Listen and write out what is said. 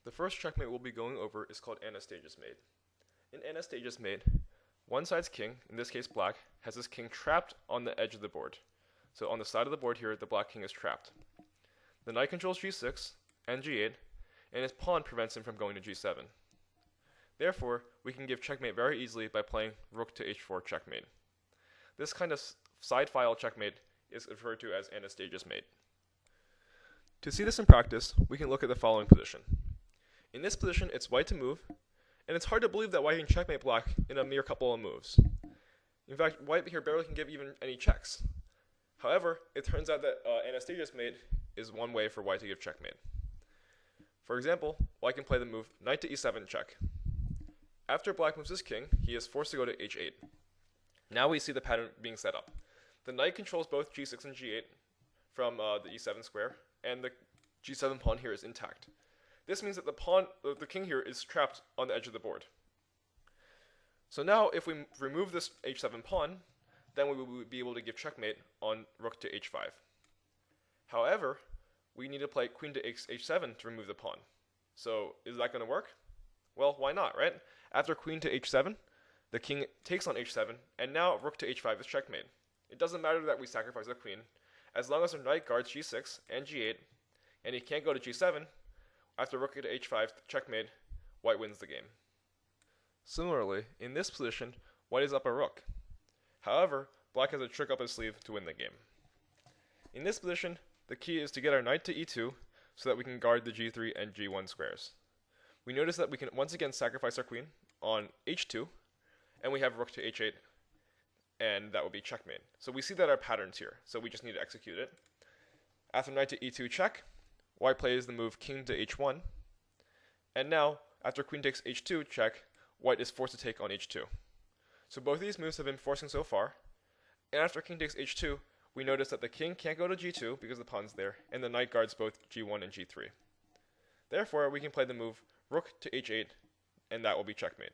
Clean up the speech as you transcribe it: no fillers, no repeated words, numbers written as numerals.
The first checkmate we'll be going over is called Anastasia's mate. In Anastasia's mate, one side's king, in this case black, has his king trapped on the edge of the board. So on the side of the board here, the black king is trapped. The knight controls g6 and g8, and his pawn prevents him from going to g7. Therefore, we can give checkmate very easily by playing rook to h4 checkmate. This kind of side file checkmate is referred to as Anastasia's mate. To see this in practice, we can look at the following position. In this position, it's white to move, and it's hard to believe that white can checkmate black in a mere couple of moves. In fact, white here barely can give even any checks. However, it turns out that Anastasia's mate is one way for white to give checkmate. For example, white can play the move knight to e7 check. After black moves his king, he is forced to go to h8. Now we see the pattern being set up. The knight controls both g6 and g8 from the e7 square, and the g7 pawn here is intact. This means that the king here is trapped on the edge of the board. So now if we remove this h7 pawn, then we will be able to give checkmate on rook to h5. However, we need to play queen to h7 to remove the pawn. So is that going to work? Well, why not, right? After queen to h7, the king takes on h7, and now rook to h5 is checkmate. It doesn't matter that we sacrifice the queen. As long as the knight guards g6 and g8, and he can't go to g7, after rook to h5 checkmate, white wins the game. Similarly, in this position, white is up a rook. However, black has a trick up his sleeve to win the game. In this position, the key is to get our knight to e2 so that we can guard the g3 and g1 squares. We notice that we can once again sacrifice our queen on h2, and we have rook to h8, and that will be checkmate. So we see that our pattern's here, so we just need to execute it. After knight to e2 check, white plays the move king to h1, and now, after queen takes h2 check, white is forced to take on h2. So both of these moves have been forcing so far, and after king takes h2, we notice that the king can't go to g2 because the pawn's there, and the knight guards both g1 and g3. Therefore, we can play the move rook to h8, and that will be checkmate.